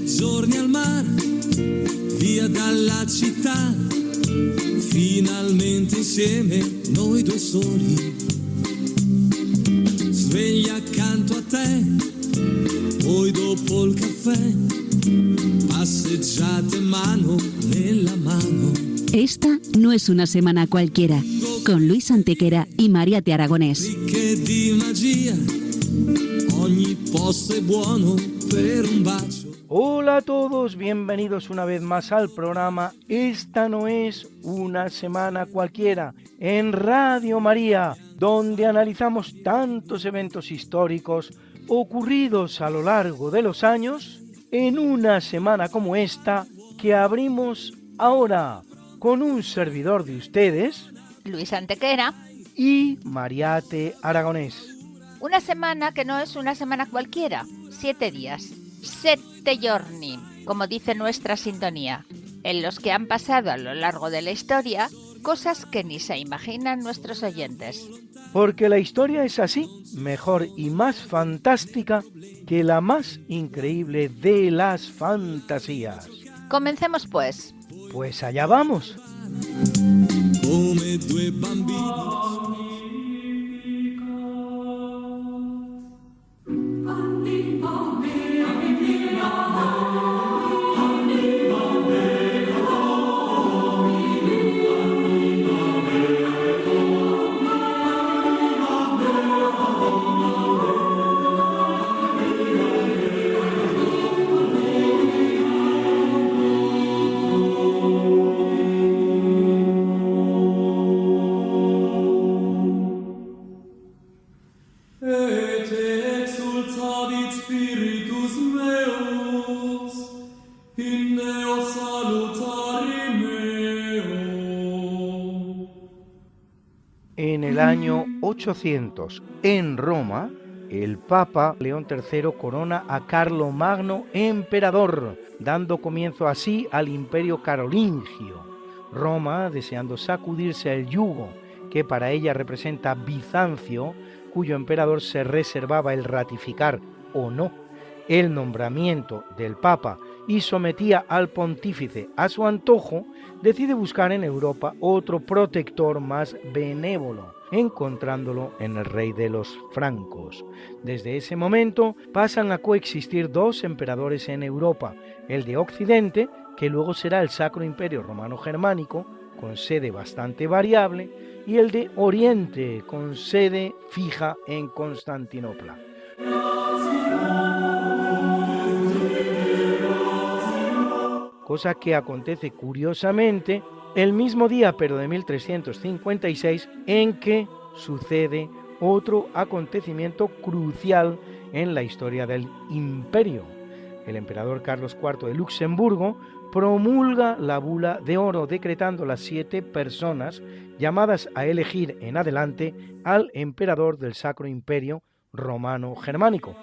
giorni al mare, via dalla città, finalmente insieme noi due soli. Sveglia accanto a te, poi dopo il caffè, passeggiate mano nella mano. Esta no es una semana cualquiera, con Luis Antequera y Mariate Aragonés. Ricche di magia, ogni posto è buono per un bacio. Hola a todos, bienvenidos una vez más al programa Esta no es una semana cualquiera, en Radio María, donde analizamos tantos eventos históricos ocurridos a lo largo de los años, en una semana como esta que abrimos ahora con un servidor de ustedes, Luis Antequera, y Mariate Aragonés. Una semana que no es una semana cualquiera, 7 días, 7 giorni, como dice nuestra sintonía, en los que han pasado a lo largo de la historia cosas que ni se imaginan nuestros oyentes. Porque la historia es así, mejor y más fantástica que la más increíble de las fantasías. Comencemos pues. Pues allá vamos. Come due bambini. En el año 800, en Roma, el Papa León III corona a Carlomagno emperador, dando comienzo así al Imperio Carolingio. Roma, deseando sacudirse el yugo que para ella representa Bizancio, cuyo emperador se reservaba el ratificar o no el nombramiento del Papa y sometía al pontífice a su antojo, decide buscar en Europa otro protector más benévolo, encontrándolo en el rey de los francos. Desde ese momento pasan a coexistir dos emperadores en Europa, el de Occidente, que luego será el Sacro Imperio Romano Germánico, con sede bastante variable, y el de Oriente, con sede fija en Constantinopla. Cosa que acontece curiosamente el mismo día, pero de 1356, en que sucede otro acontecimiento crucial en la historia del imperio. El emperador Carlos IV de Luxemburgo promulga la bula de oro, decretando las 7 personas llamadas a elegir en adelante al emperador del Sacro Imperio Romano Germánico,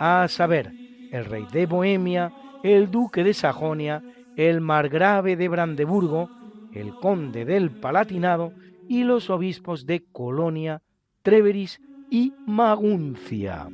a saber, el rey de Bohemia, el duque de Sajonia, el margrave de Brandeburgo, el conde del Palatinado y los obispos de Colonia, Treveris y Maguncia.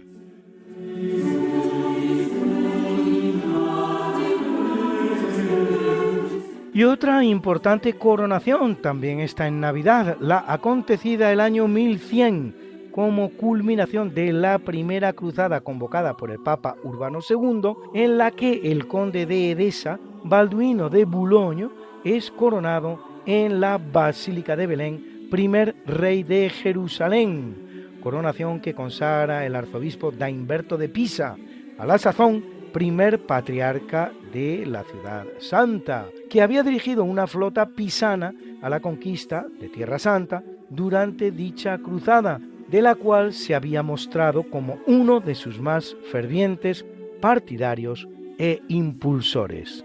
Y otra importante coronación también está en Navidad, la acontecida el año 1100, como culminación de la primera cruzada convocada por el Papa Urbano II, en la que el conde de Edesa, Balduino de Boulogne, es coronado en la Basílica de Belén, primer rey de Jerusalén, coronación que consagra el arzobispo Daimberto de Pisa, a la sazón primer patriarca de la ciudad santa, que había dirigido una flota pisana a la conquista de Tierra Santa durante dicha cruzada, de la cual se había mostrado como uno de sus más fervientes partidarios e impulsores.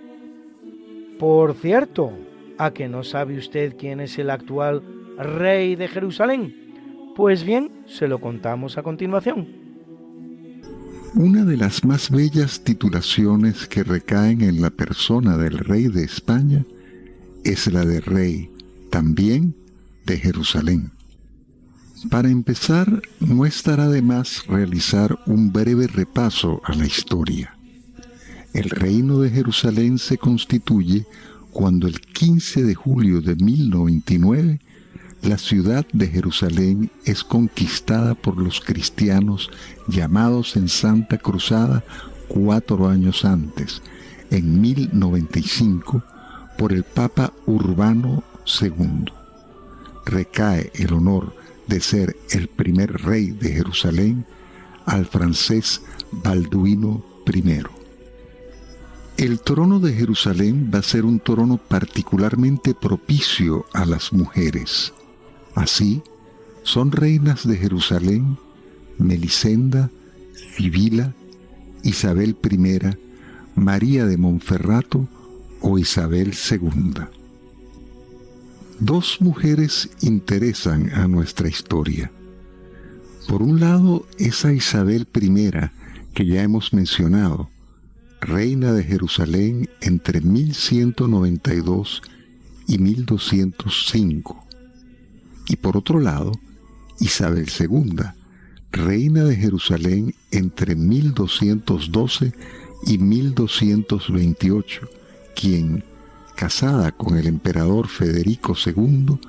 Por cierto, ¿a que no sabe usted quién es el actual rey de Jerusalén? Pues bien, se lo contamos a continuación. Una de las más bellas titulaciones que recaen en la persona del rey de España es la de rey, también de Jerusalén. Para empezar, no estará de más realizar un breve repaso a la historia. El reino de Jerusalén se constituye cuando el 15 de julio de 1099 la ciudad de Jerusalén es conquistada por los cristianos llamados en Santa Cruzada 4 años antes, en 1095, por el Papa Urbano II. Recae el honor de ser el primer rey de Jerusalén al francés Balduino I. El trono de Jerusalén va a ser un trono particularmente propicio a las mujeres. Así, son reinas de Jerusalén Melisenda, Sibila, Isabel I, María de Monferrato o Isabel II. Dos mujeres interesan a nuestra historia. Por un lado, esa Isabel I que ya hemos mencionado, reina de Jerusalén entre 1192 y 1205. Y por otro lado, Isabel II, reina de Jerusalén entre 1212 y 1228, quien, casada con el emperador Federico II,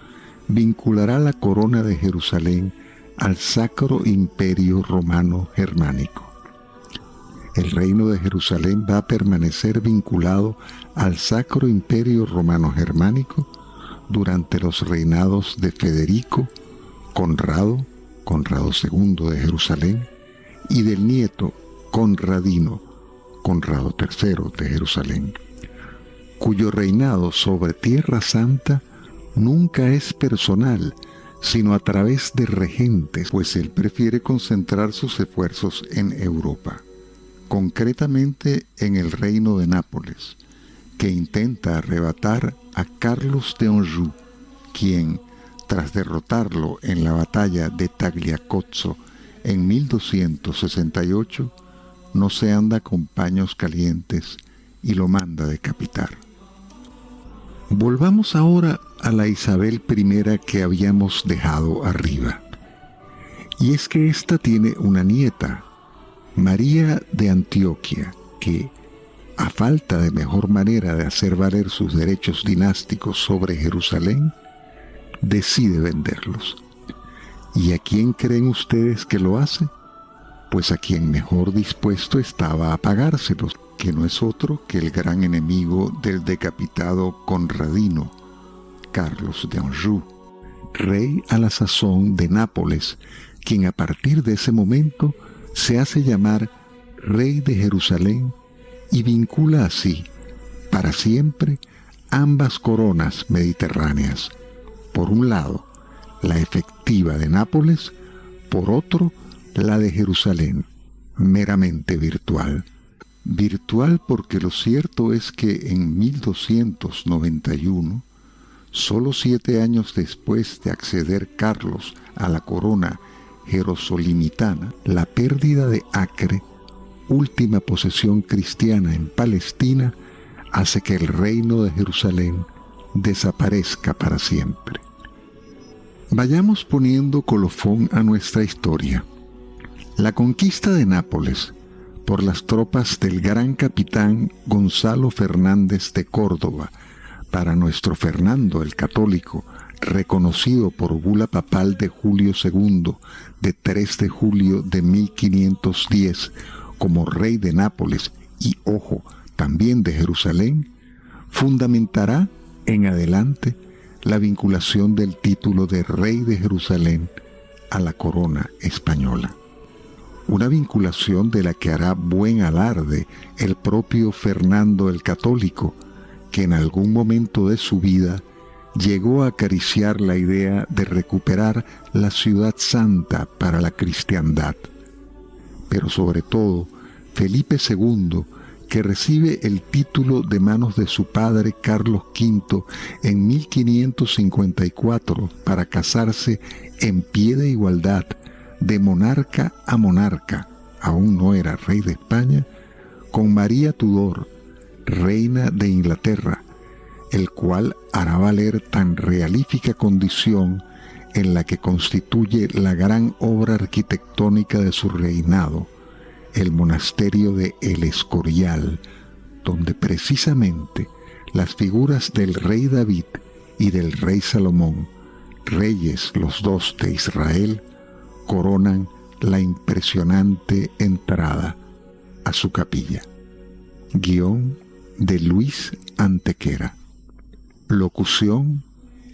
vinculará la corona de Jerusalén al Sacro Imperio Romano Germánico. El reino de Jerusalén va a permanecer vinculado al Sacro Imperio Romano Germánico durante los reinados de Federico, Conrado II de Jerusalén, y del nieto Conradino, Conrado III de Jerusalén, cuyo reinado sobre Tierra Santa nunca es personal, sino a través de regentes, pues él prefiere concentrar sus esfuerzos en Europa, concretamente en el reino de Nápoles, que intenta arrebatar a Carlos de Anjou, quien, tras derrotarlo en la batalla de Tagliacozzo en 1268, no se anda con paños calientes y lo manda decapitar. Volvamos ahora a la Isabel I que habíamos dejado arriba. Y es que ésta tiene una nieta, María de Antioquia, que, a falta de mejor manera de hacer valer sus derechos dinásticos sobre Jerusalén, decide venderlos. ¿Y a quién creen ustedes que lo hace? Pues a quien mejor dispuesto estaba a pagárselos, que no es otro que el gran enemigo del decapitado Conradino, Carlos de Anjou, rey a la sazón de Nápoles, quien a partir de ese momento se hace llamar rey de Jerusalén y vincula así, para siempre, ambas coronas mediterráneas. Por un lado, la efectiva de Nápoles, por otro, la de Jerusalén, meramente virtual. Virtual porque lo cierto es que en 1291, solo 7 años después de acceder Carlos a la corona jerosolimitana, la pérdida de Acre, última posesión cristiana en Palestina, hace que el reino de Jerusalén desaparezca para siempre. Vayamos poniendo colofón a nuestra historia. La conquista de Nápoles por las tropas del gran capitán Gonzalo Fernández de Córdoba para nuestro Fernando el Católico, reconocido por bula papal de Julio II de 3 de julio de 1510 como rey de Nápoles y, ojo, también de Jerusalén, fundamentará en adelante la vinculación del título de rey de Jerusalén a la corona española. Una vinculación de la que hará buen alarde el propio Fernando el Católico, que en algún momento de su vida llegó a acariciar la idea de recuperar la ciudad santa para la cristiandad. Pero sobre todo, Felipe II, que recibe el título de manos de su padre Carlos V en 1554 para casarse en pie de igualdad de monarca a monarca, aún no era rey de España, con María Tudor, reina de Inglaterra, el cual hará valer tan realífica condición en la que constituye la gran obra arquitectónica de su reinado, el monasterio de El Escorial, donde precisamente las figuras del rey David y del rey Salomón, reyes los dos de Israel, coronan la impresionante entrada a su capilla. Guión de Luis Antequera. Locución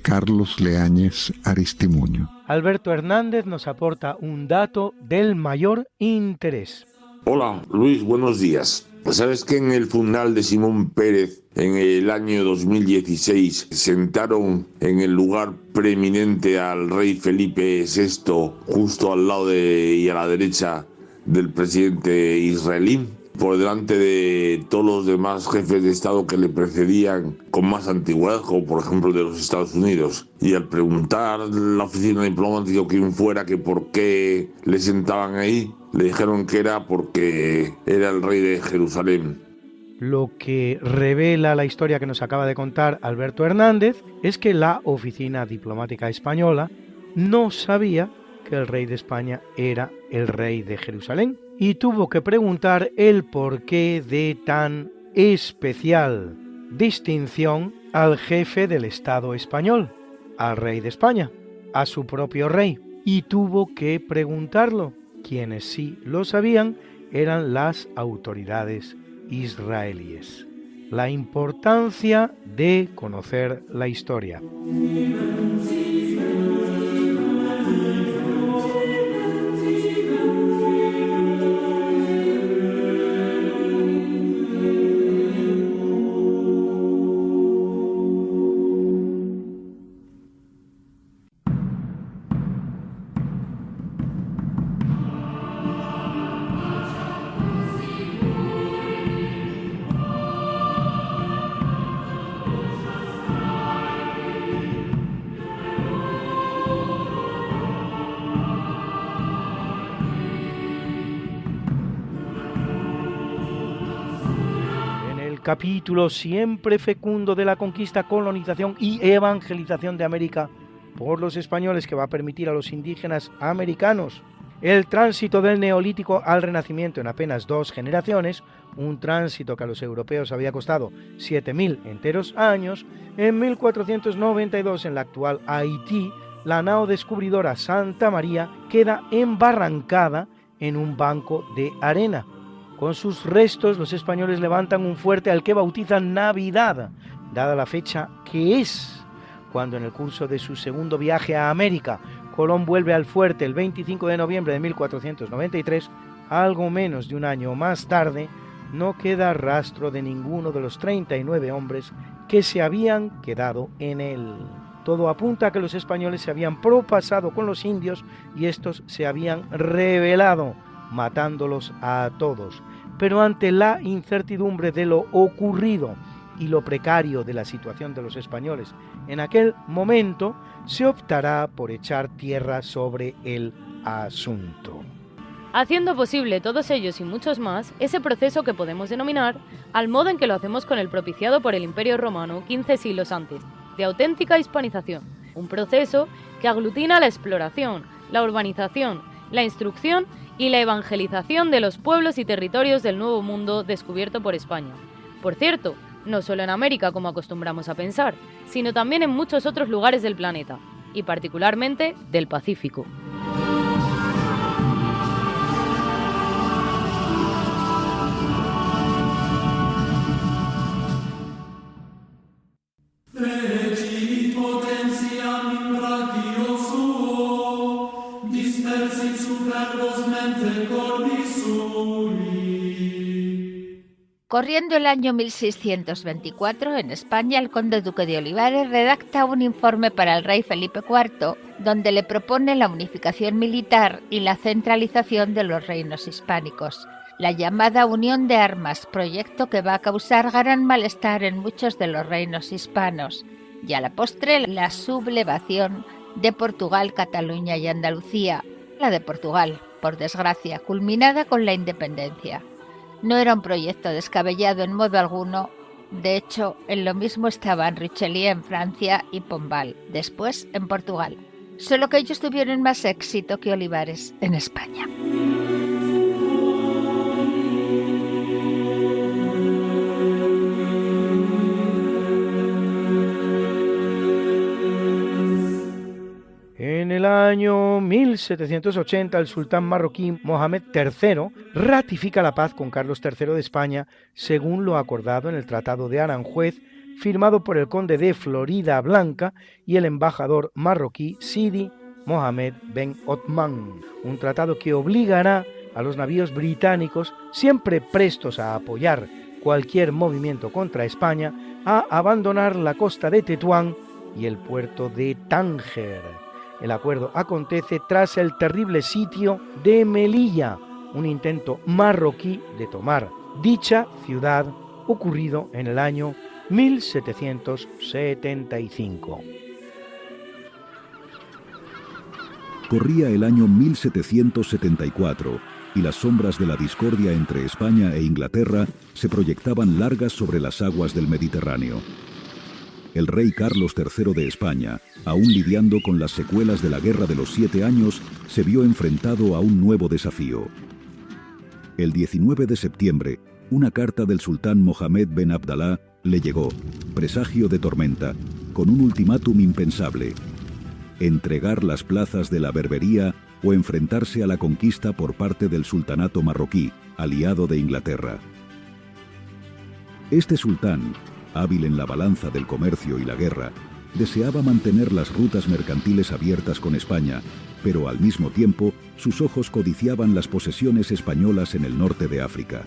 Carlos Leáñez Aristimuño. Alberto Hernández nos aporta un dato del mayor interés. Hola, Luis, buenos días. ¿Sabes que en el funeral de Simón Pérez en el año 2016 sentaron en el lugar preeminente al rey Felipe VI justo al lado y a la derecha del presidente israelí? Por delante de todos los demás jefes de Estado que le precedían con más antigüedad, como por ejemplo de los Estados Unidos. Y al preguntar a la oficina diplomática quién fuera, que por qué le sentaban ahí, le dijeron que era porque era el rey de Jerusalén. Lo que revela la historia que nos acaba de contar Alberto Hernández es que la oficina diplomática española no sabía que el rey de España era el rey de Jerusalén y tuvo que preguntar el porqué de tan especial distinción al jefe del Estado español, al rey de España, a su propio rey, y tuvo que preguntarlo. Quienes sí lo sabían eran las autoridades israelíes. La importancia de conocer la historia. Capítulo siempre fecundo de la conquista, colonización y evangelización de América por los españoles, que va a permitir a los indígenas americanos el tránsito del Neolítico al Renacimiento en apenas 2 generaciones, un tránsito que a los europeos había costado 7.000 enteros años. En 1492, en la actual Haití, la nao descubridora Santa María queda embarrancada en un banco de arena. Con sus restos, los españoles levantan un fuerte al que bautizan Navidad, dada la fecha que es cuando, en el curso de su segundo viaje a América, Colón vuelve al fuerte el 25 de noviembre de 1493, algo menos de un año más tarde. No queda rastro de ninguno de los 39 hombres que se habían quedado en él. Todo apunta a que los españoles se habían propasado con los indios y estos se habían rebelado, matándolos a todos. Pero ante la incertidumbre de lo ocurrido y lo precario de la situación de los españoles en aquel momento, se optará por echar tierra sobre el asunto, haciendo posible todos ellos y muchos más ese proceso que podemos denominar, al modo en que lo hacemos con el propiciado por el Imperio Romano 15 siglos antes, de auténtica hispanización, un proceso que aglutina la exploración, la urbanización, la instrucción y la evangelización de los pueblos y territorios del Nuevo Mundo descubierto por España. Por cierto, no solo en América como acostumbramos a pensar, sino también en muchos otros lugares del planeta, y particularmente del Pacífico. Corriendo el año 1624, en España, el conde duque de Olivares redacta un informe para el rey Felipe IV, donde le propone la unificación militar y la centralización de los reinos hispánicos, la llamada Unión de Armas, proyecto que va a causar gran malestar en muchos de los reinos hispanos, y a la postre la sublevación de Portugal, Cataluña y Andalucía, la de Portugal, por desgracia, culminada con la independencia. No era un proyecto descabellado en modo alguno. De hecho, en lo mismo estaban Richelieu en Francia y Pombal, después en Portugal. Solo que ellos tuvieron más éxito que Olivares en España. año 1780, el sultán marroquí Mohamed III ratifica la paz con Carlos III de España, según lo acordado en el Tratado de Aranjuez, firmado por el conde de Florida Blanca y el embajador marroquí Sidi Mohamed Ben Othman, un tratado que obligará a los navíos británicos, siempre prestos a apoyar cualquier movimiento contra España, a abandonar la costa de Tetuán y el puerto de Tánger. El acuerdo acontece tras el terrible sitio de Melilla, un intento marroquí de tomar dicha ciudad ocurrido en el año 1775. Corría el año 1774 y las sombras de la discordia entre España e Inglaterra se proyectaban largas sobre las aguas del Mediterráneo. El rey Carlos III de España, aún lidiando con las secuelas de la Guerra de los 7 Años, se vio enfrentado a un nuevo desafío. El 19 de septiembre, una carta del sultán Mohamed Ben Abdalá le llegó, presagio de tormenta, con un ultimátum impensable: entregar las plazas de la Berbería o enfrentarse a la conquista por parte del sultanato marroquí, aliado de Inglaterra. Este sultán, hábil en la balanza del comercio y la guerra, deseaba mantener las rutas mercantiles abiertas con España, pero al mismo tiempo sus ojos codiciaban las posesiones españolas en el norte de África.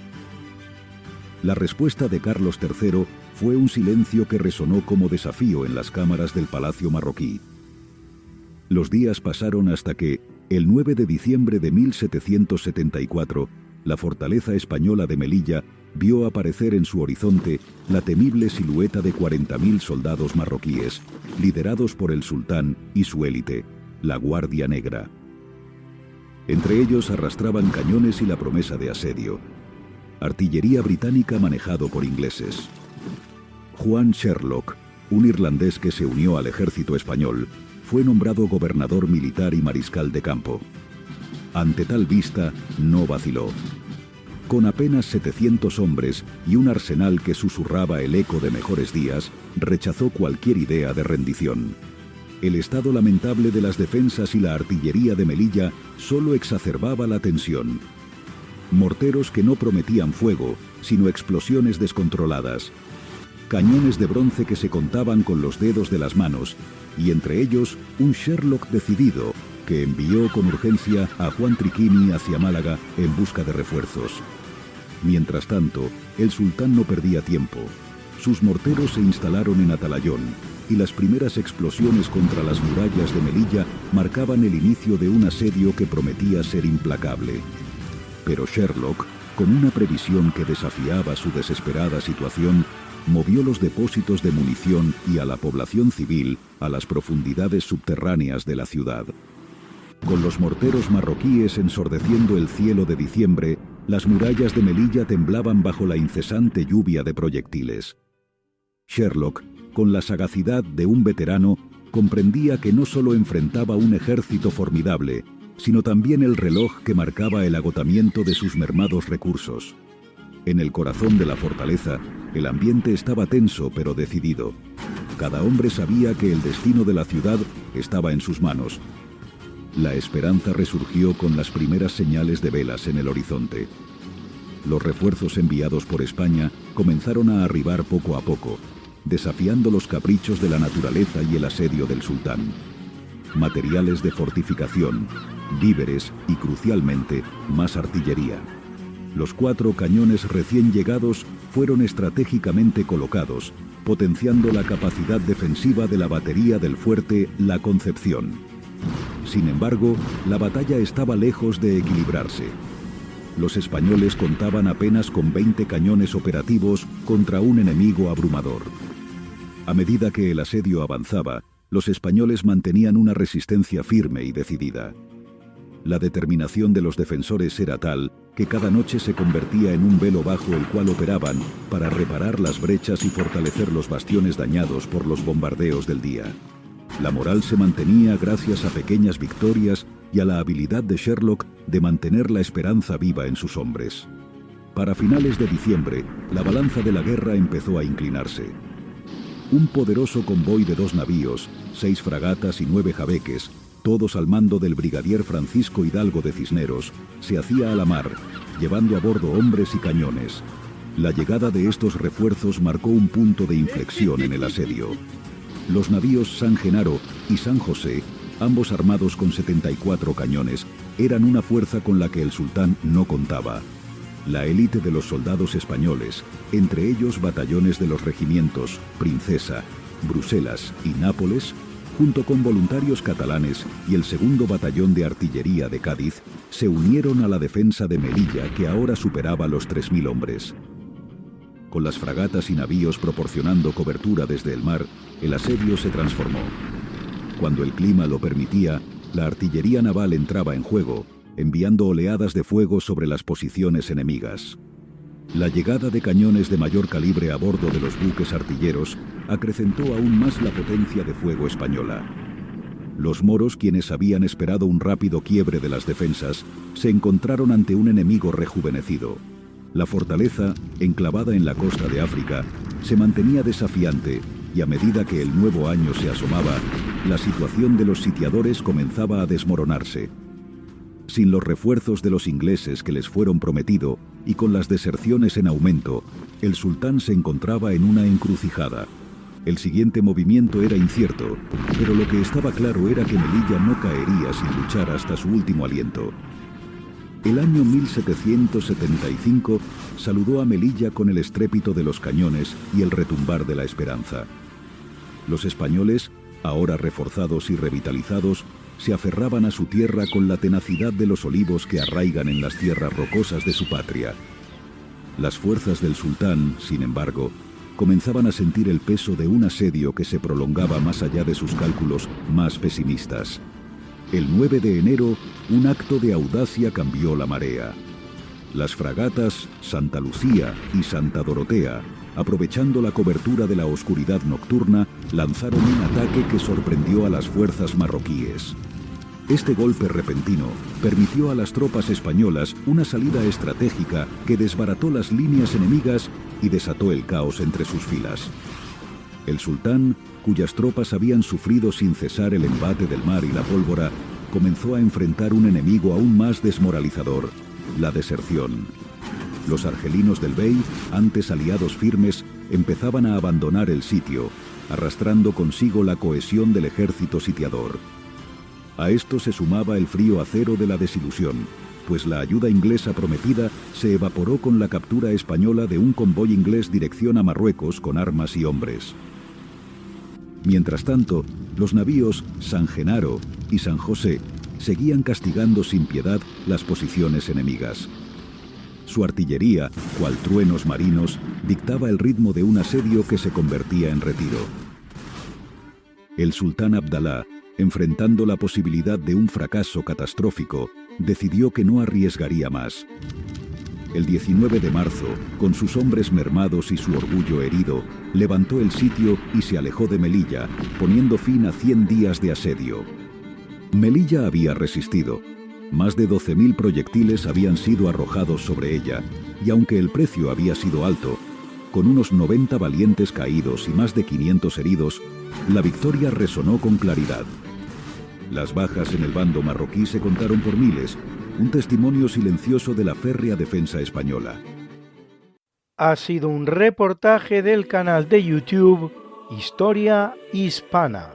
La respuesta de Carlos III fue un silencio que resonó como desafío en las cámaras del palacio marroquí. Los días pasaron hasta que, el 9 de diciembre de 1774, la fortaleza española de Melilla vio aparecer en su horizonte la temible silueta de 40.000 soldados marroquíes, liderados por el sultán y su élite, la Guardia Negra. Entre ellos arrastraban cañones y la promesa de asedio. Artillería británica manejado por ingleses. Juan Sherlock, un irlandés que se unió al ejército español, fue nombrado gobernador militar y mariscal de campo. Ante tal vista, no vaciló. Con apenas 700 hombres y un arsenal que susurraba el eco de mejores días, rechazó cualquier idea de rendición. El estado lamentable de las defensas y la artillería de Melilla solo exacerbaba la tensión. Morteros que no prometían fuego, sino explosiones descontroladas. Cañones de bronce que se contaban con los dedos de las manos, y entre ellos un Sherlock decidido, que envió con urgencia a Juan Triquini hacia Málaga en busca de refuerzos. Mientras tanto, el sultán no perdía tiempo. Sus morteros se instalaron en Atalayón, y las primeras explosiones contra las murallas de Melilla marcaban el inicio de un asedio que prometía ser implacable. Pero Sherlock, con una previsión que desafiaba su desesperada situación, movió los depósitos de munición y a la población civil a las profundidades subterráneas de la ciudad. Con los morteros marroquíes ensordeciendo el cielo de diciembre, las murallas de Melilla temblaban bajo la incesante lluvia de proyectiles. Sherlock, con la sagacidad de un veterano, comprendía que no solo enfrentaba un ejército formidable, sino también el reloj que marcaba el agotamiento de sus mermados recursos. En el corazón de la fortaleza, el ambiente estaba tenso pero decidido. Cada hombre sabía que el destino de la ciudad estaba en sus manos. La esperanza resurgió con las primeras señales de velas en el horizonte. Los refuerzos enviados por España comenzaron a arribar poco a poco, desafiando los caprichos de la naturaleza y el asedio del sultán. Materiales de fortificación, víveres y, crucialmente, más artillería. Los 4 cañones recién llegados fueron estratégicamente colocados, potenciando la capacidad defensiva de la batería del fuerte La Concepción. Sin embargo, la batalla estaba lejos de equilibrarse. Los españoles contaban apenas con 20 cañones operativos contra un enemigo abrumador. A medida que el asedio avanzaba, los españoles mantenían una resistencia firme y decidida. La determinación de los defensores era tal que cada noche se convertía en un velo bajo el cual operaban para reparar las brechas y fortalecer los bastiones dañados por los bombardeos del día. La moral se mantenía gracias a pequeñas victorias y a la habilidad de Sherlock de mantener la esperanza viva en sus hombres. Para finales de diciembre, la balanza de la guerra empezó a inclinarse. Un poderoso convoy de 2 navíos, 6 fragatas y 9 jabeques, todos al mando del brigadier Francisco Hidalgo de Cisneros, se hacía a la mar, llevando a bordo hombres y cañones. La llegada de estos refuerzos marcó un punto de inflexión en el asedio. Los navíos San Genaro y San José, ambos armados con 74 cañones, eran una fuerza con la que el sultán no contaba. La élite de los soldados españoles, entre ellos batallones de los regimientos Princesa, Bruselas y Nápoles, junto con voluntarios catalanes y el 2º Batallón de Artillería de Cádiz, se unieron a la defensa de Melilla, que ahora superaba los 3.000 hombres. Con las fragatas y navíos proporcionando cobertura desde el mar, el asedio se transformó. Cuando el clima lo permitía, la artillería naval entraba en juego, enviando oleadas de fuego sobre las posiciones enemigas. La llegada de cañones de mayor calibre a bordo de los buques artilleros acrecentó aún más la potencia de fuego española. Los moros, quienes habían esperado un rápido quiebre de las defensas, se encontraron ante un enemigo rejuvenecido. La fortaleza, enclavada en la costa de África, se mantenía desafiante y a medida que el nuevo año se asomaba, la situación de los sitiadores comenzaba a desmoronarse. Sin los refuerzos de los ingleses que les fueron prometido y con las deserciones en aumento, el sultán se encontraba en una encrucijada. El siguiente movimiento era incierto, pero lo que estaba claro era que Melilla no caería sin luchar hasta su último aliento. El año 1775 saludó a Melilla con el estrépito de los cañones y el retumbar de la esperanza. Los españoles, ahora reforzados y revitalizados, se aferraban a su tierra con la tenacidad de los olivos que arraigan en las tierras rocosas de su patria. Las fuerzas del sultán, sin embargo, comenzaban a sentir el peso de un asedio que se prolongaba más allá de sus cálculos más pesimistas. El 9 de enero, un acto de audacia cambió la marea. Las fragatas Santa Lucía y Santa Dorotea, aprovechando la cobertura de la oscuridad nocturna, lanzaron un ataque que sorprendió a las fuerzas marroquíes. Este golpe repentino permitió a las tropas españolas una salida estratégica que desbarató las líneas enemigas y desató el caos entre sus filas. El sultán, cuyas tropas habían sufrido sin cesar el embate del mar y la pólvora, comenzó a enfrentar un enemigo aún más desmoralizador: la deserción. Los argelinos del Bey, antes aliados firmes, empezaban a abandonar el sitio, arrastrando consigo la cohesión del ejército sitiador. A esto se sumaba el frío acero de la desilusión, pues la ayuda inglesa prometida se evaporó con la captura española de un convoy inglés dirección a Marruecos con armas y hombres. Mientras tanto, los navíos San Genaro y San José seguían castigando sin piedad las posiciones enemigas. Su artillería, cual truenos marinos, dictaba el ritmo de un asedio que se convertía en retiro. El sultán Abdalá, enfrentando la posibilidad de un fracaso catastrófico, decidió que no arriesgaría más. El 19 de marzo, con sus hombres mermados y su orgullo herido, levantó el sitio y se alejó de Melilla, poniendo fin a 100 días de asedio. Melilla había resistido. Más de 12.000 proyectiles habían sido arrojados sobre ella, y aunque el precio había sido alto, con unos 90 valientes caídos y más de 500 heridos, la victoria resonó con claridad. Las bajas en el bando marroquí se contaron por miles, un testimonio silencioso de la férrea defensa española. Ha sido un reportaje del canal de YouTube Historia Hispana.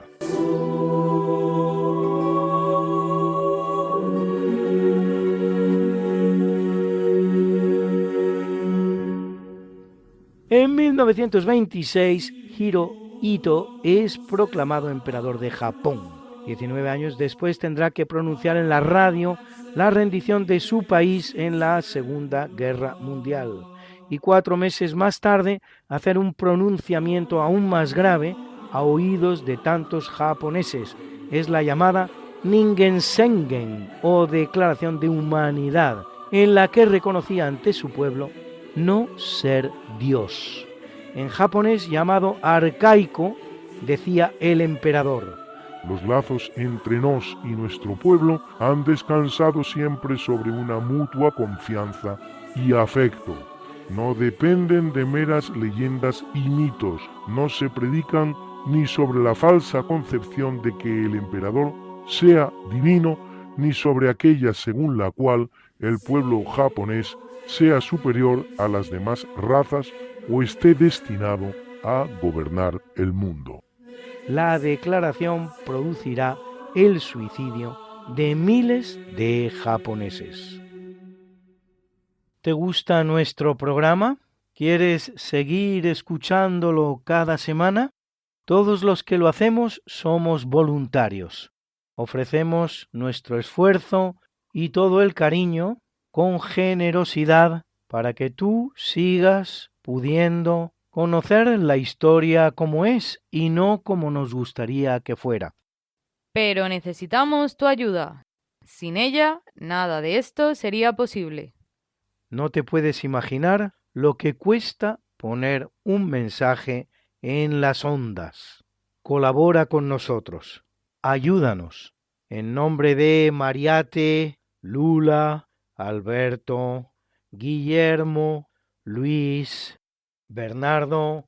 En 1926, Hirohito es proclamado emperador de Japón. 19 años después tendrá que pronunciar en la radio la rendición de su país en la Segunda Guerra Mundial. Y 4 meses más tarde hacer un pronunciamiento aún más grave a oídos de tantos japoneses. Es la llamada Ningen Sengen, o Declaración de Humanidad, en la que reconocía ante su pueblo no ser Dios. En japonés llamado arcaico, decía el emperador: los lazos entre nos y nuestro pueblo han descansado siempre sobre una mutua confianza y afecto. No dependen de meras leyendas y mitos, no se predican ni sobre la falsa concepción de que el emperador sea divino, ni sobre aquella según la cual el pueblo japonés sea superior a las demás razas o esté destinado a gobernar el mundo. La declaración producirá el suicidio de miles de japoneses. ¿Te gusta nuestro programa? ¿Quieres seguir escuchándolo cada semana? Todos los que lo hacemos somos voluntarios. Ofrecemos nuestro esfuerzo y todo el cariño con generosidad para que tú sigas pudiendo conocer la historia como es y no como nos gustaría que fuera. Pero necesitamos tu ayuda. Sin ella, nada de esto sería posible. No te puedes imaginar lo que cuesta poner un mensaje en las ondas. Colabora con nosotros. Ayúdanos. En nombre de Mariate, Lula, Alberto, Guillermo, Luis, Bernardo,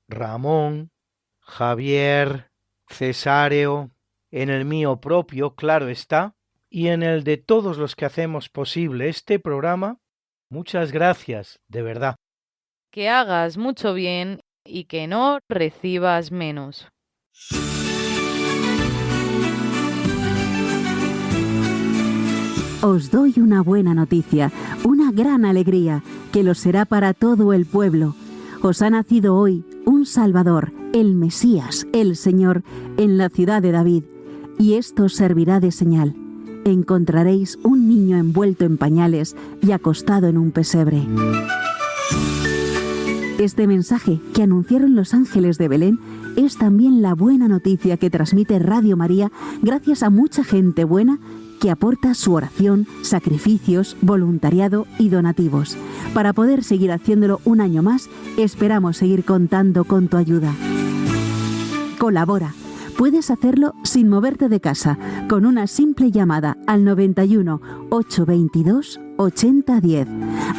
Ramón, Javier, Cesáreo, en el mío propio, claro está, y en el de todos los que hacemos posible este programa, muchas gracias, de verdad. Que hagas mucho bien y que no recibas menos. Os doy una buena noticia, una gran alegría, que lo será para todo el pueblo. Os ha nacido hoy un Salvador, el Mesías, el Señor, en la ciudad de David. Y esto os servirá de señal. Encontraréis un niño envuelto en pañales y acostado en un pesebre. Este mensaje que anunciaron los ángeles de Belén es también la buena noticia que transmite Radio María gracias a mucha gente buena que aporta su oración, sacrificios, voluntariado y donativos. Para poder seguir haciéndolo un año más, esperamos seguir contando con tu ayuda. Colabora. Puedes hacerlo sin moverte de casa, con una simple llamada al 91 822 8010,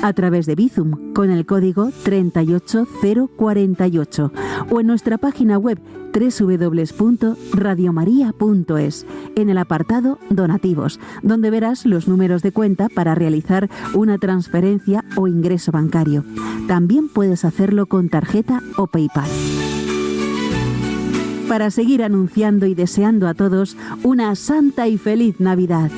a través de Bizum con el código 38048 o en nuestra página web www.radiomaria.es, en el apartado Donativos, donde verás los números de cuenta para realizar una transferencia o ingreso bancario. También puedes hacerlo con tarjeta o PayPal. Para seguir anunciando y deseando a todos una santa y feliz Navidad.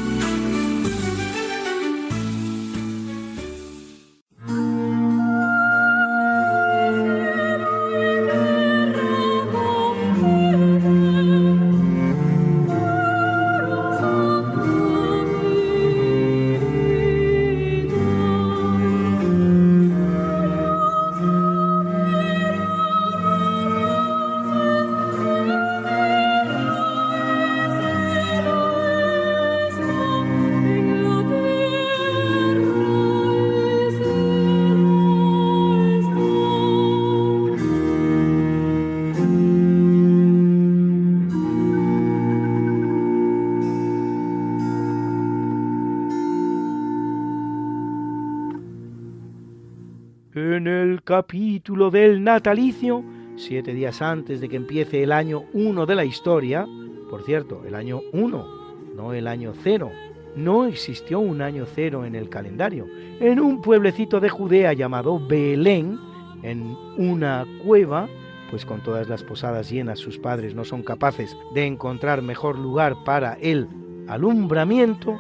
En el capítulo del natalicio, 7 días antes de que empiece el año 1 de la historia, por cierto, el año 1, no el año 0, no existió un año 0 en el calendario. En un pueblecito de Judea llamado Belén, en una cueva, pues con todas las posadas llenas, sus padres no son capaces de encontrar mejor lugar para el alumbramiento,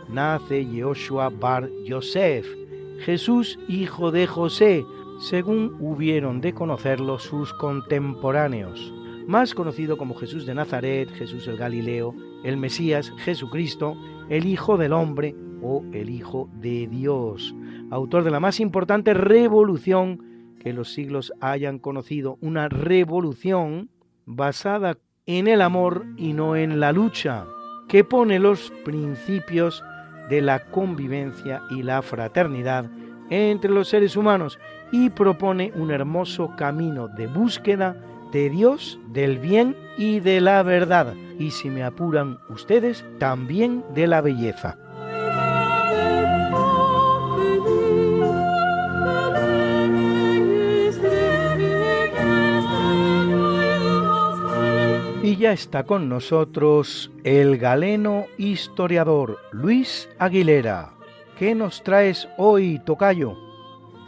nace Yehoshua Bar Yosef, Jesús, hijo de José, según hubieron de conocerlo sus contemporáneos, más conocido como Jesús de Nazaret, Jesús el Galileo, el Mesías, Jesucristo, el Hijo del Hombre o el Hijo de Dios, autor de la más importante revolución que los siglos hayan conocido, una revolución basada en el amor y no en la lucha, que pone los principios de la convivencia y la fraternidad entre los seres humanos y propone un hermoso camino de búsqueda de Dios, del bien y de la verdad, y si me apuran ustedes, también de la belleza. Y ya está con nosotros el galeno historiador Luis Aguilera. ¿Qué nos traes hoy, tocayo?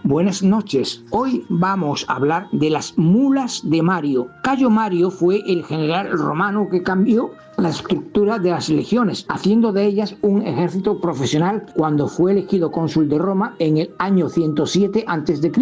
Buenas noches. Hoy vamos a hablar de las mulas de Mario. Cayo Mario fue el general romano que cambió la estructura de las legiones, haciendo de ellas un ejército profesional cuando fue elegido cónsul de Roma en el año 107 a.C.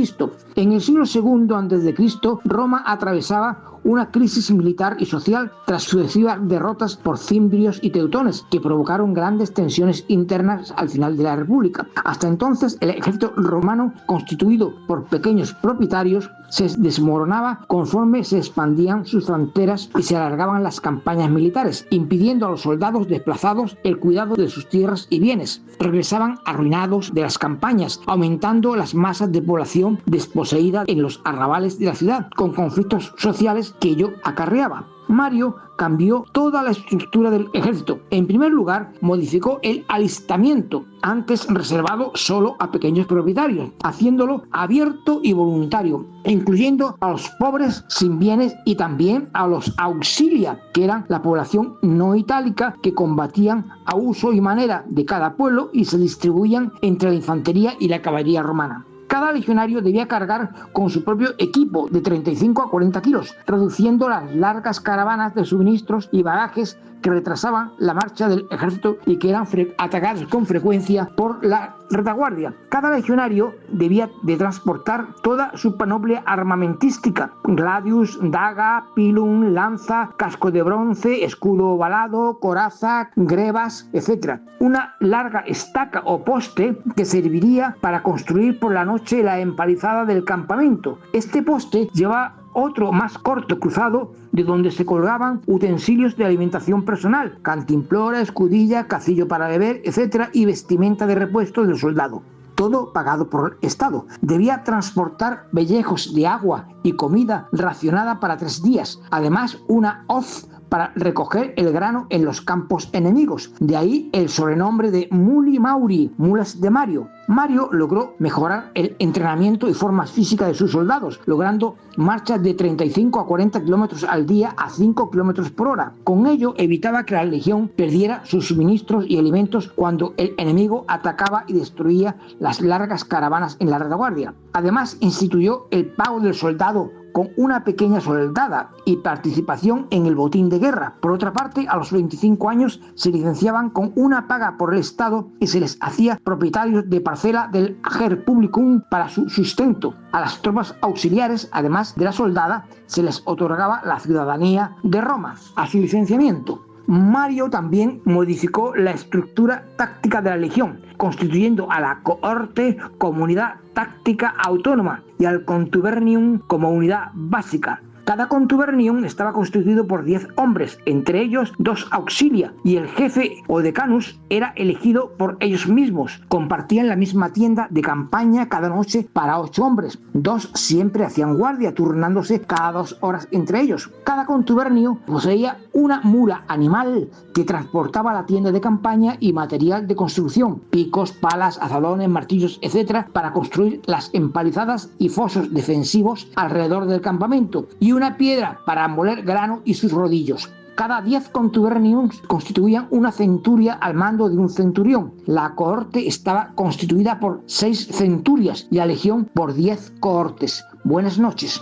En el siglo II a.C., Roma atravesaba una crisis militar y social tras sucesivas derrotas por cimbrios y teutones que provocaron grandes tensiones internas al final de la República. Hasta entonces, el ejército romano, constituido por pequeños propietarios, se desmoronaba conforme se expandían sus fronteras y se alargaban las campañas militares, impidiendo a los soldados desplazados el cuidado de sus tierras y bienes. Regresaban arruinados de las campañas, aumentando las masas de población desposeída en los arrabales de la ciudad, con conflictos sociales que ello acarreaba. Mario cambió toda la estructura del ejército. En primer lugar, modificó el alistamiento, antes reservado solo a pequeños propietarios, haciéndolo abierto y voluntario, incluyendo a los pobres sin bienes y también a los auxilia, que eran la población no itálica que combatían a uso y manera de cada pueblo y se distribuían entre la infantería y la caballería romana. Cada legionario debía cargar con su propio equipo de 35 a 40 kilos, reduciendo las largas caravanas de suministros y bagajes que retrasaban la marcha del ejército y que eran atacados con frecuencia por la retaguardia. Cada legionario debía de transportar toda su panoplia armamentística: gladius, daga, pilum, lanza, casco de bronce, escudo ovalado, coraza, grebas, etc. Una larga estaca o poste que serviría para construir por la noche la empalizada del campamento. Este poste lleva otro más corto cruzado de donde se colgaban utensilios de alimentación personal: cantimplora, escudilla, cacillo para beber, etc. y vestimenta de repuesto del soldado. Todo pagado por el Estado. Debía transportar pellejos de agua y comida racionada para 3 días. Además, una hoz para recoger el grano en los campos enemigos. De ahí el sobrenombre de Muli Mauri, mulas de Mario. Mario logró mejorar el entrenamiento y forma física de sus soldados, logrando marchas de 35 a 40 kilómetros al día a 5 kilómetros por hora. Con ello evitaba que la legión perdiera sus suministros y alimentos cuando el enemigo atacaba y destruía las largas caravanas en la retaguardia. Además, instituyó el pago del soldado con una pequeña soldada y participación en el botín de guerra. Por otra parte, a los 25 años se licenciaban con una paga por el Estado y se les hacía propietarios de parcela del ager publicum para su sustento. A las tropas auxiliares, además de la soldada, se les otorgaba la ciudadanía de Roma. A su licenciamiento, Mario también modificó la estructura táctica de la legión, constituyendo a la cohorte como unidad táctica autónoma y al contubernium como unidad básica. Cada contubernium estaba constituido por 10 hombres, entre ellos 2 auxilia, y el jefe o decanus era elegido por ellos mismos. Compartían la misma tienda de campaña cada noche para 8 hombres. 2 siempre hacían guardia, turnándose cada 2 horas entre ellos. Cada contubernio poseía una mula animal que transportaba la tienda de campaña y material de construcción: picos, palas, azadones, martillos, etc., para construir las empalizadas y fosos defensivos alrededor del campamento, y una piedra para moler grano y sus rodillos. Cada 10 contuberniums constituían una centuria al mando de un centurión. La cohorte estaba constituida por 6 centurias y la legión por 10 cohortes. Buenas noches.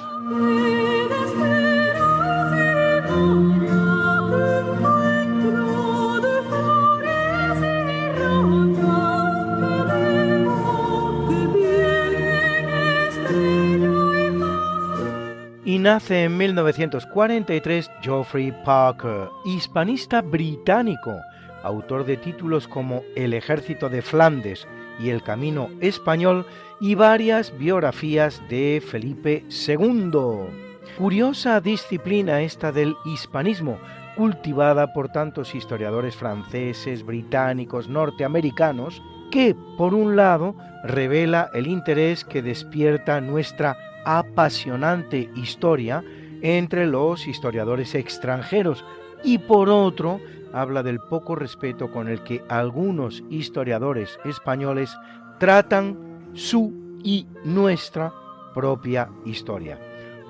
Y nace en 1943 Geoffrey Parker, hispanista británico, autor de títulos como El ejército de Flandes y El camino español y varias biografías de Felipe II. Curiosa disciplina esta del hispanismo, cultivada por tantos historiadores franceses, británicos, norteamericanos, que, por un lado, revela el interés que despierta nuestra apasionante historia entre los historiadores extranjeros y, por otro, habla del poco respeto con el que algunos historiadores españoles tratan su y nuestra propia historia.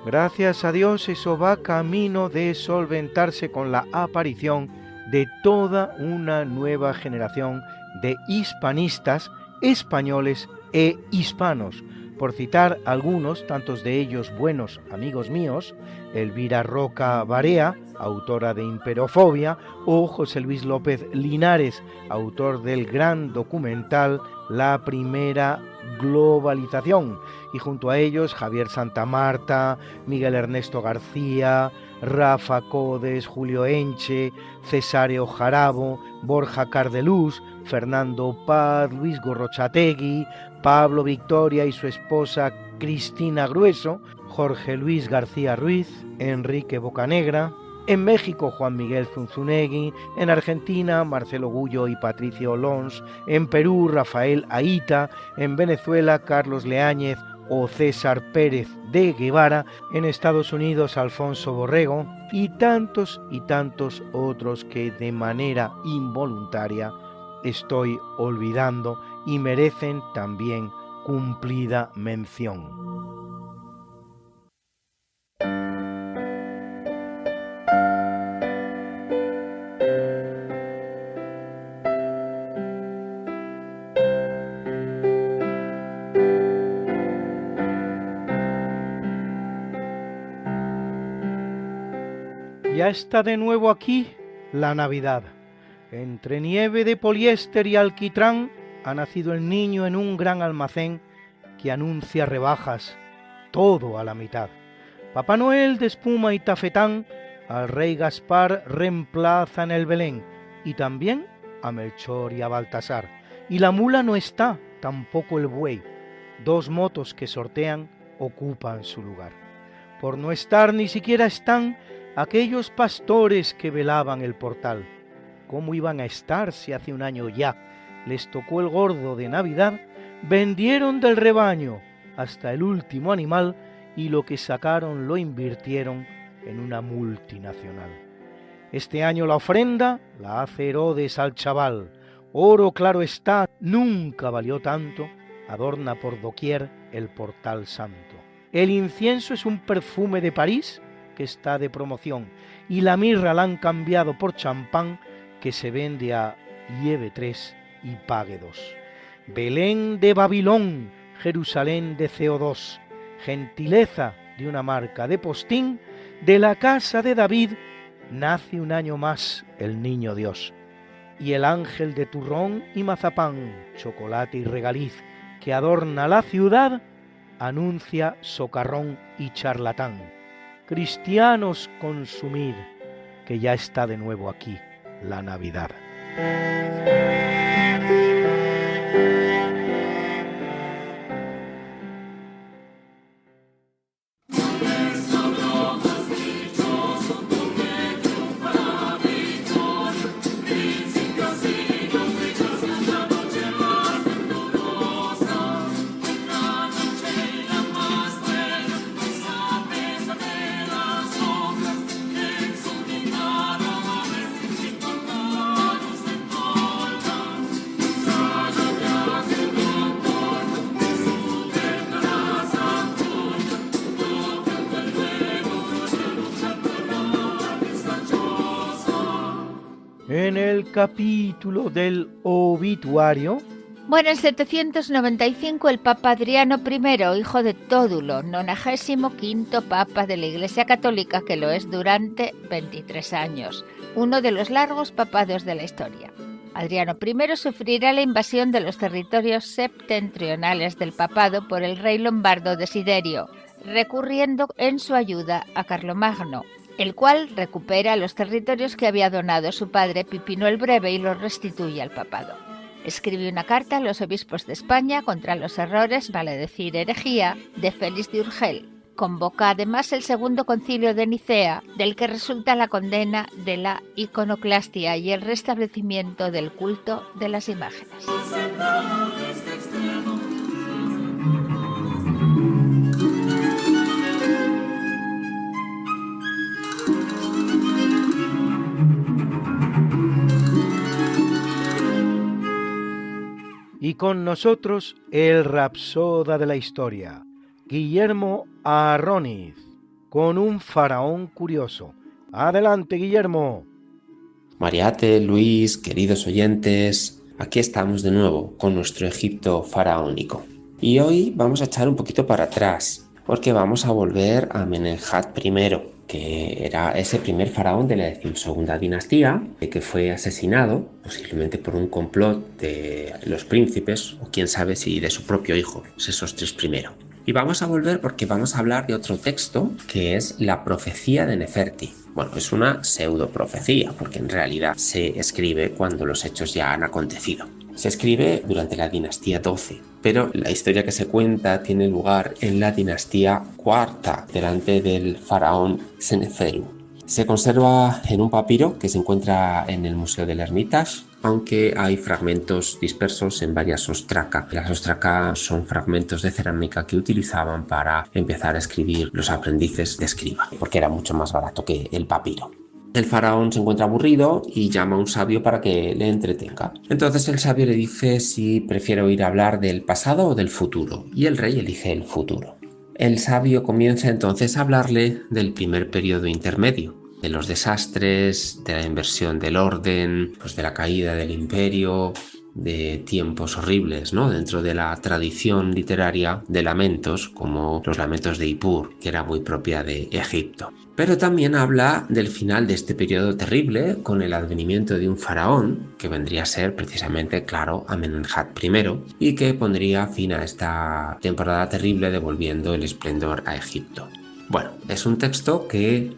Gracias a Dios eso va camino de solventarse con la aparición de toda una nueva generación de hispanistas españoles e hispanos. Por citar algunos, tantos de ellos buenos amigos míos, Elvira Roca Barea, autora de Imperofobia, o José Luis López Linares, autor del gran documental La Primera Globalización, y junto a ellos Javier Santamarta, Miguel Ernesto García, Rafa Codes, Julio Enche, Cesáreo Jarabo, Borja Cardelús, Fernando Paz, Luis Gorrochategui, Pablo Victoria y su esposa Cristina Grueso, Jorge Luis García Ruiz, Enrique Bocanegra, en México Juan Miguel Zunzunegui, en Argentina Marcelo Gullo y Patricio Lons, en Perú Rafael Aita, en Venezuela Carlos Leáñez o César Pérez de Guevara, en Estados Unidos Alfonso Borrego y tantos otros que de manera involuntaria estoy olvidando y merecen también cumplida mención. Ya está de nuevo aquí la Navidad. Entre nieve de poliéster y alquitrán ha nacido el niño en un gran almacén que anuncia rebajas, todo a la mitad. Papá Noel de espuma y tafetán al rey Gaspar reemplaza en el Belén y también a Melchor y a Baltasar. Y la mula no está, tampoco el buey. 2 motos que sortean ocupan su lugar. Por no estar ni siquiera están aquellos pastores que velaban el portal. ¿Cómo iban a estar si hace un año ya les tocó el gordo de Navidad? Vendieron del rebaño hasta el último animal y lo que sacaron lo invirtieron en una multinacional. Este año la ofrenda la hace Herodes al chaval. Oro claro está, nunca valió tanto, adorna por doquier el portal santo. El incienso es un perfume de París que está de promoción y la mirra la han cambiado por champán que se vende a lleve 3 y pague 2. Belén de Babilón, Jerusalén de CO2, gentileza de una marca de postín, de la casa de David nace un año más el niño Dios. Y el ángel de turrón y mazapán, chocolate y regaliz que adorna la ciudad, anuncia socarrón y charlatán. Cristianos, consumid, que ya está de nuevo aquí la Navidad. En el capítulo del obituario. Bueno, en 795 el Papa Adriano I, hijo de Tódulo, 95º Papa de la Iglesia Católica, que lo es durante 23 años, uno de los largos papados de la historia. Adriano I sufrirá la invasión de los territorios septentrionales del papado por el rey lombardo Desiderio, recurriendo en su ayuda a Carlomagno, el cual recupera los territorios que había donado su padre Pipino el Breve y los restituye al papado. Escribe una carta a los obispos de España contra los errores, vale decir herejía, de Félix de Urgel. Convoca además el Segundo Concilio de Nicea, del que resulta la condena de la iconoclastia y el restablecimiento del culto de las imágenes. Y con nosotros el rapsoda de la historia, Guillermo Arroniz. con un faraón curioso. Adelante, Guillermo. Mariate, Luis, queridos oyentes, aquí estamos de nuevo con nuestro Egipto faraónico. Y hoy vamos a echar un poquito para atrás, porque vamos a volver a Amenemhat I, que era ese primer faraón de la 12ª dinastía, que fue asesinado, posiblemente por un complot de los príncipes, o quién sabe si de su propio hijo, Sesostris I. Y vamos a volver porque vamos a hablar de otro texto, que es la profecía de Neferti. Bueno, es una pseudo-profecía, porque en realidad se escribe cuando los hechos ya han acontecido. Se escribe durante la dinastía 12, pero la historia que se cuenta tiene lugar en la dinastía IV, delante del faraón Seneferu. Se conserva en un papiro que se encuentra en el Museo del Hermitage, aunque hay fragmentos dispersos en varias ostraca. Las ostraca son fragmentos de cerámica que utilizaban para empezar a escribir los aprendices de escriba, porque era mucho más barato que el papiro. El faraón se encuentra aburrido y llama a un sabio para que le entretenga. Entonces el sabio le dice si prefiere oír hablar del pasado o del futuro, y el rey elige el futuro. El sabio comienza entonces a hablarle del primer periodo intermedio, de los desastres, de la inversión del orden, pues de la caída del imperio, de tiempos horribles, ¿no? Dentro de la tradición literaria de lamentos, como los lamentos de Ippur, que era muy propia de Egipto. Pero también habla del final de este periodo terrible, con el advenimiento de un faraón, que vendría a ser precisamente, claro, Amenemhat I, y que pondría fin a esta temporada terrible, devolviendo el esplendor a Egipto. Bueno, es un texto que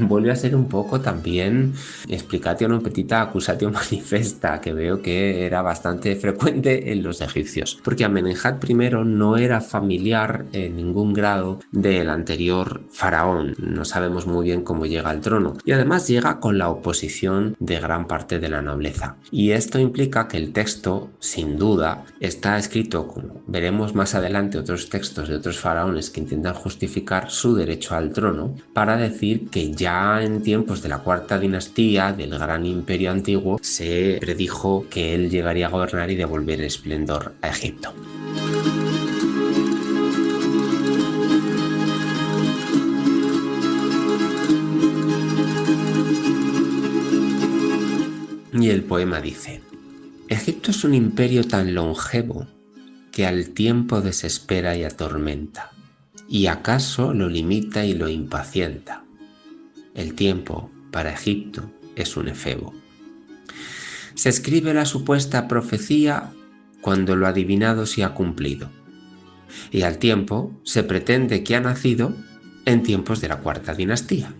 vuelve a ser un poco también explicatio petita accusatio manifesta, que veo que era bastante frecuente en los egipcios, porque Amenemhat I no era familiar en ningún grado del anterior faraón. No sabemos muy bien cómo llega al trono, y además llega con la oposición de gran parte de la nobleza. Y esto implica que el texto, sin duda, está escrito, como veremos más adelante otros textos de otros faraones que intentan justificar su derecho al trono, para decir que ya en tiempos de la cuarta dinastía del gran imperio antiguo se predijo que él llegaría a gobernar y devolver el esplendor a Egipto. Y el poema dice: Egipto es un imperio tan longevo que al tiempo desespera y atormenta, y acaso lo limita y lo impacienta. El tiempo, para Egipto, es un efebo. Se escribe la supuesta profecía cuando lo adivinado se ha cumplido, y al tiempo se pretende que ha nacido en tiempos de la cuarta dinastía.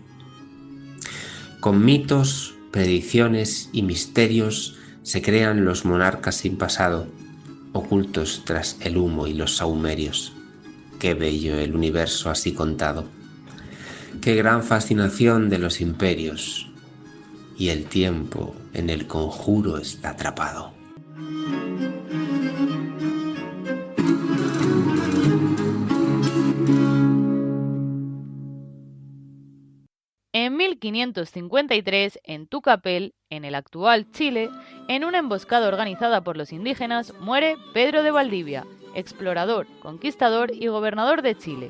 Con mitos, predicciones y misterios se crean los monarcas sin pasado, ocultos tras el humo y los sahumerios. Qué bello el universo así contado. Qué gran fascinación de los imperios, y el tiempo en el conjuro está atrapado. En 1553, en Tucapel, en el actual Chile, en una emboscada organizada por los indígenas, muere Pedro de Valdivia, explorador, conquistador y gobernador de Chile.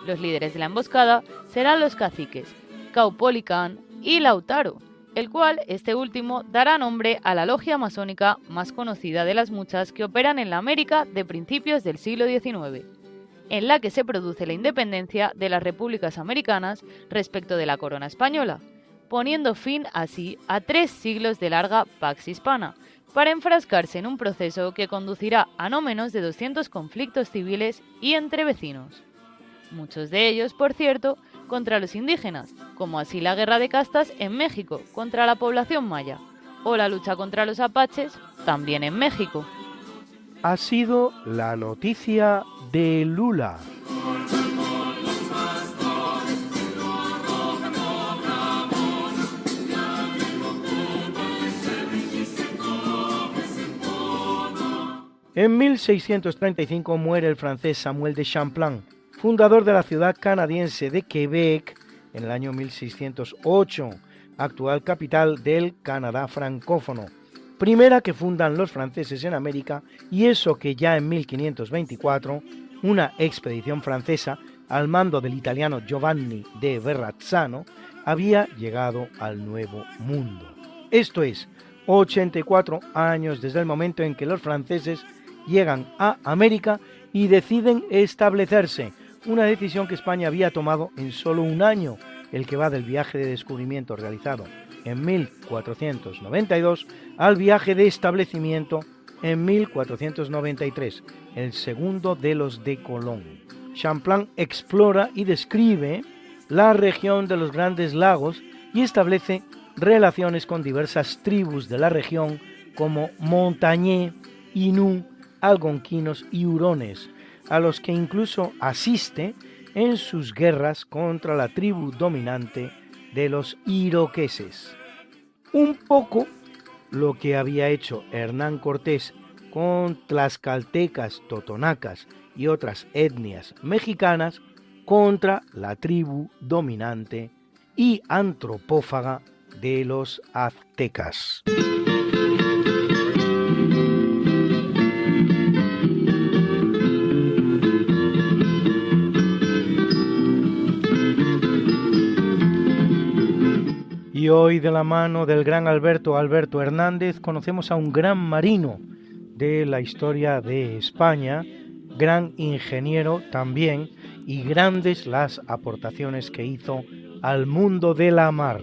Los líderes de la emboscada serán los caciques Caupolicán y Lautaro, el cual, este último, dará nombre a la logia masónica más conocida de las muchas que operan en la América de principios del siglo XIX, en la que se produce la independencia de las repúblicas americanas respecto de la corona española, poniendo fin así a 3 siglos de larga Pax Hispana, para enfrascarse en un proceso que conducirá a no menos de 200 conflictos civiles y entre vecinos. Muchos de ellos, por cierto, contra los indígenas, como así la guerra de castas en México contra la población maya, o la lucha contra los apaches, también en México. Ha sido la noticia de Lula. En 1635 muere el francés Samuel de Champlain, fundador de la ciudad canadiense de Quebec en el año 1608, actual capital del Canadá francófono, primera que fundan los franceses en América, y eso que ya en 1524 una expedición francesa al mando del italiano Giovanni de Verrazzano, había llegado al Nuevo Mundo. Esto es, 84 años desde el momento en que los franceses llegan a América y deciden establecerse, una decisión que España había tomado en solo un año, el que va del viaje de descubrimiento realizado en 1492 al viaje de establecimiento en 1493, el segundo de los de Colón. Champlain explora y describe la región de los Grandes Lagos y establece relaciones con diversas tribus de la región como montañés, inú, algonquinos y hurones, a los que incluso asiste en sus guerras contra la tribu dominante de los iroqueses. Un poco lo que había hecho Hernán Cortés con tlaxcaltecas, totonacas y otras etnias mexicanas contra la tribu dominante y antropófaga de los aztecas. Y hoy, de la mano del gran Alberto Hernández, conocemos a un gran marino de la historia de España, gran ingeniero también, y grandes las aportaciones que hizo al mundo de la mar.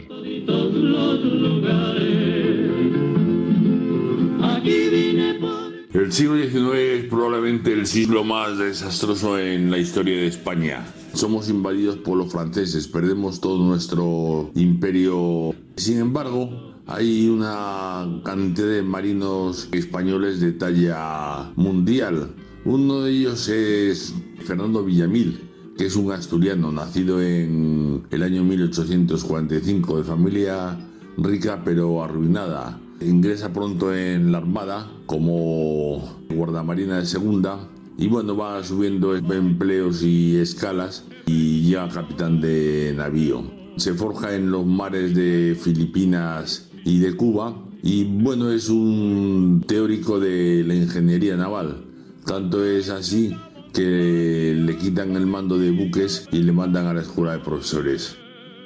El siglo XIX es probablemente el siglo más desastroso en la historia de España. Somos invadidos por los franceses, perdemos todo nuestro imperio. Sin embargo, hay una cantidad de marinos españoles de talla mundial. Uno de ellos es Fernando Villamil, que es un asturiano nacido en el año 1845, de familia rica pero arruinada. Ingresa pronto en la Armada como guardamarina de segunda y bueno, va subiendo empleos y escalas y llega capitán de navío. Se forja en los mares de Filipinas y de Cuba y bueno, es un teórico de la ingeniería naval. Tanto es así que le quitan el mando de buques y le mandan a la escuela de profesores.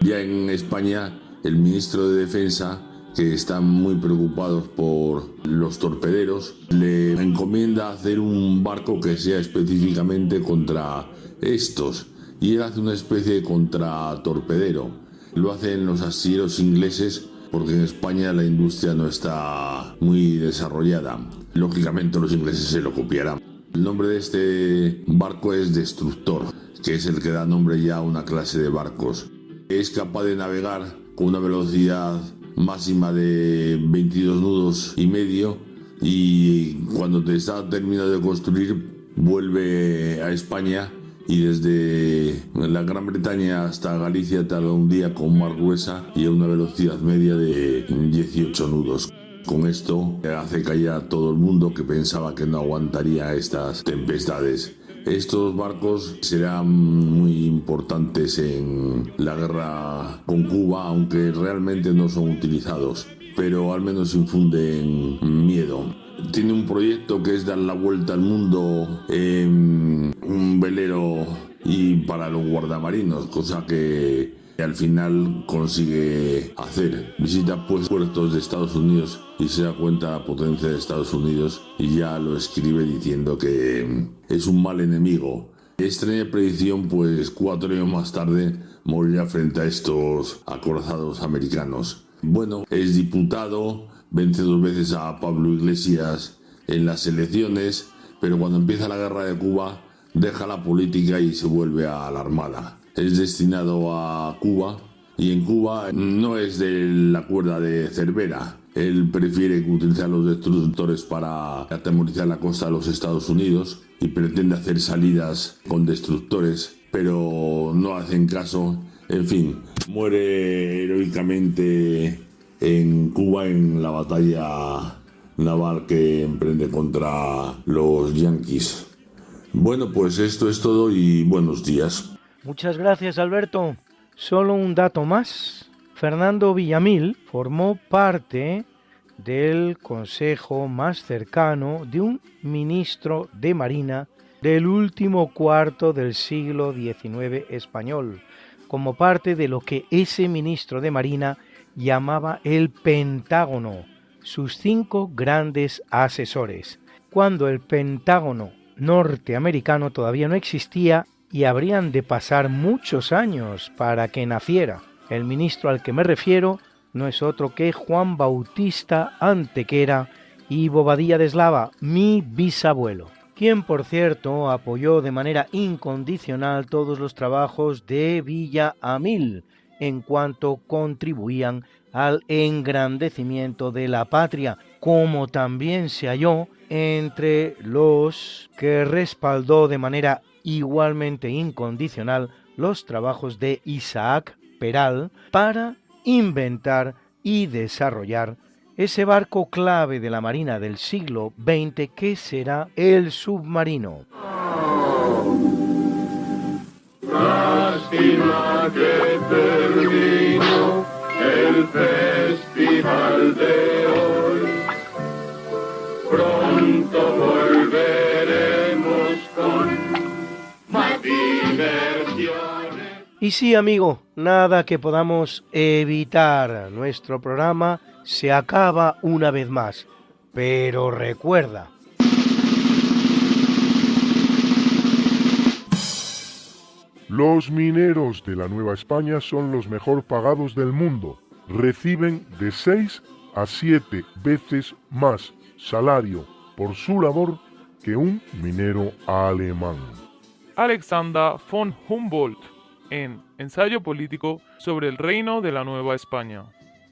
Ya en España, el ministro de Defensa, que están muy preocupados por los torpederos, le encomienda hacer un barco que sea específicamente contra estos, y él hace una especie de contratorpedero. Lo hacen los astilleros ingleses porque en España la industria no está muy desarrollada. Lógicamente los ingleses se lo copiarán. El nombre de este barco es Destructor, que es el que da nombre ya a una clase de barcos. Es capaz de navegar con una velocidad máxima de 22 nudos y medio y cuando te está terminado de construir vuelve a España y desde la Gran Bretaña hasta Galicia tarda un día con mar gruesa y a una velocidad media de 18 nudos. Con esto hace callar a todo el mundo que pensaba que no aguantaría estas tempestades. Estos barcos serán muy importantes en la guerra con Cuba, aunque realmente no son utilizados, pero al menos infunden miedo. Tiene un proyecto que es dar la vuelta al mundo en un velero y para los guardamarinos, cosa que al final consigue hacer. Visita pues puertos de Estados Unidos y se da cuenta de la potencia de Estados Unidos y ya lo escribe diciendo que es un mal enemigo. Extraña predicción, pues 4 años más tarde morirá frente a estos acorazados americanos. Bueno, es diputado, vence 2 veces a Pablo Iglesias en las elecciones, pero cuando empieza la guerra de Cuba deja la política y se vuelve a la Armada. Es destinado a Cuba y en Cuba no es de la cuerda de Cervera. Él prefiere utilizar los destructores para atemorizar la costa de los Estados Unidos y pretende hacer salidas con destructores, pero no hacen caso. En fin, muere heroicamente en Cuba en la batalla naval que emprende contra los yanquis. Bueno, pues esto es todo y buenos días. Muchas gracias, Alberto. Solo un dato más. Fernando Villamil formó parte del consejo más cercano de un ministro de Marina del último cuarto del siglo XIX español, como parte de lo que ese ministro de Marina llamaba el Pentágono, sus 5 grandes asesores, cuando el Pentágono norteamericano todavía no existía y habrían de pasar muchos años para que naciera. El ministro al que me refiero no es otro que Juan Bautista Antequera y Bobadilla de Eslava, mi bisabuelo, quien por cierto apoyó de manera incondicional todos los trabajos de Villamil en cuanto contribuían al engrandecimiento de la patria, como también se halló entre los que respaldó de manera igualmente incondicional los trabajos de Isaac Peral para inventar y desarrollar ese barco clave de la Marina del siglo XX que será el submarino. Lástima que terminó el festival de hoy. Pronto volveremos con más diversiones. Y sí, amigo, nada que podamos evitar. Nuestro programa se acaba una vez más. Pero recuerda, Los mineros de la Nueva España son los mejor pagados del mundo. Reciben de 6 a 7 veces más salario por su labor que un minero alemán. Alexander von Humboldt, en Ensayo político sobre el reino de la Nueva España.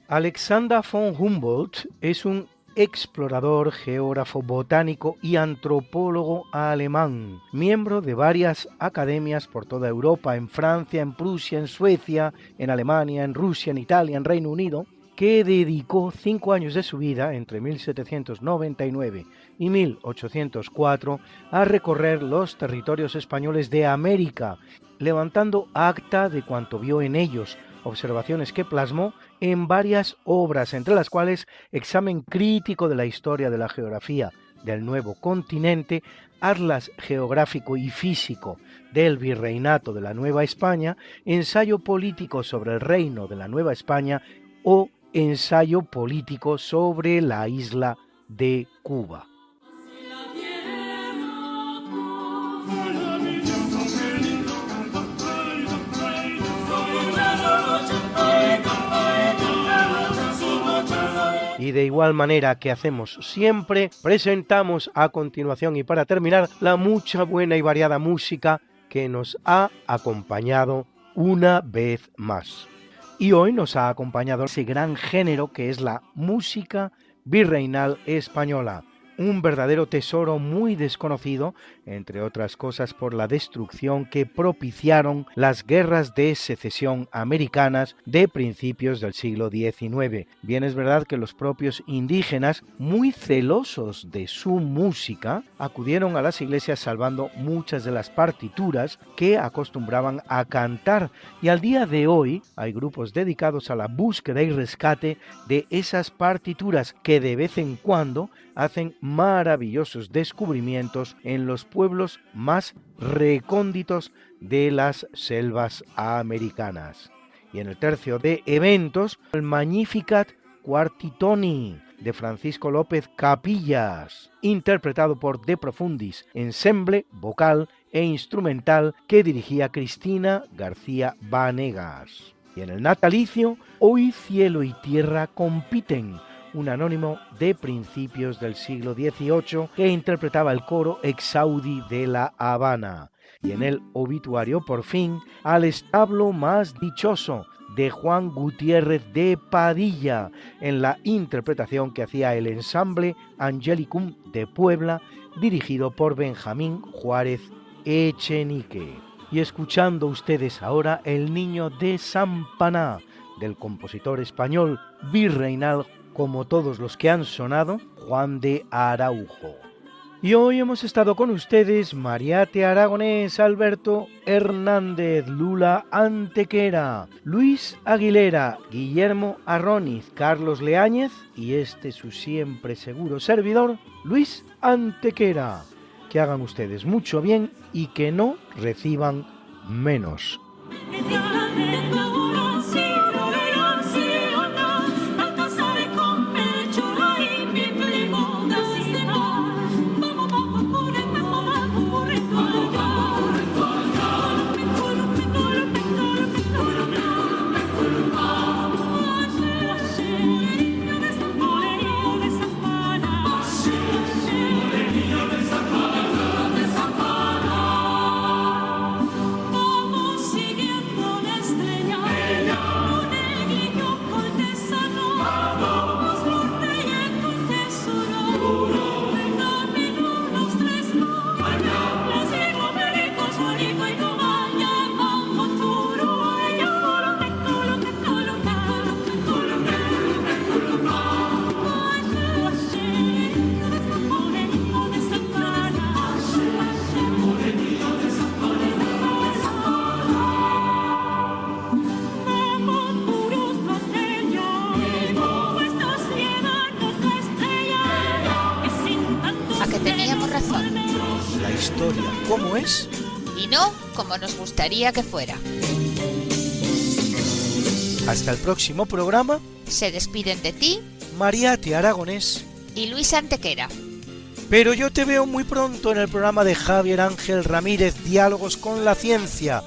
Alexander von Humboldt es un explorador, geógrafo, botánico y antropólogo alemán, miembro de varias academias por toda Europa, en Francia, en Prusia, en Suecia, en Alemania, en Rusia, en Italia, en Reino Unido, que dedicó 5 años de su vida, entre 1799 y 1804, a recorrer los territorios españoles de América, levantando acta de cuanto vio en ellos, observaciones que plasmó en varias obras, entre las cuales Examen crítico de la historia de la geografía del nuevo continente, Atlas geográfico y físico del virreinato de la Nueva España, Ensayo político sobre el reino de la Nueva España o Ensayo político sobre la isla de Cuba. Y de igual manera que hacemos siempre, presentamos a continuación y para terminar la mucha buena y variada música que nos ha acompañado una vez más. Y hoy nos ha acompañado ese gran género que es la música virreinal española, un verdadero tesoro muy desconocido, entre otras cosas por la destrucción que propiciaron las guerras de secesión americanas de principios del siglo XIX. Bien es verdad que los propios indígenas, muy celosos de su música, acudieron a las iglesias salvando muchas de las partituras que acostumbraban a cantar, y al día de hoy hay grupos dedicados a la búsqueda y rescate de esas partituras que de vez en cuando hacen maravillosos descubrimientos en los pueblos más recónditos de las selvas americanas. Y en el tercio de eventos, el Magnificat Quartitoni de Francisco López Capillas, interpretado por De Profundis, ensemble vocal e instrumental que dirigía Cristina García Vanegas. Y en el natalicio, Hoy cielo y tierra compiten, un anónimo de principios del siglo XVIII que interpretaba el coro Exaudi de La Habana. Y en el obituario, por fin, Al establo más dichoso, de Juan Gutiérrez de Padilla, en la interpretación que hacía el ensamble Angelicum de Puebla, dirigido por Benjamín Juárez Echenique. Y escuchando ustedes ahora El niño de Sampaná, del compositor español virreinal, como todos los que han sonado, Juan de Araujo. Y hoy hemos estado con ustedes Mariate Aragonés, Alberto Hernández, Lula Antequera, Luis Aguilera, Guillermo Arroniz, Carlos Leáñez y este su siempre seguro servidor, Luis Antequera. que hagan ustedes mucho bien y que no reciban menos. ¿Cómo es? Y no como nos gustaría que fuera. Hasta el próximo programa. Se despiden de ti Mariate Aragonés y Luis Antequera. Pero yo te veo muy pronto en el programa de Javier Ángel Ramírez, Diálogos con la Ciencia,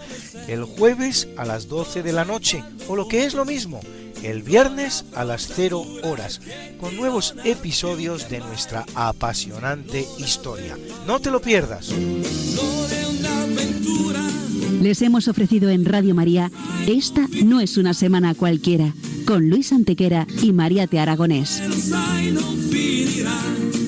el jueves a las 12 de la noche, o lo que es lo mismo, el viernes a las 0 horas, con nuevos episodios de nuestra apasionante historia. No te lo pierdas. Les hemos ofrecido en Radio María Esta no es una semana cualquiera, con Luis Antequera y Mariate Aragonés. No finirá.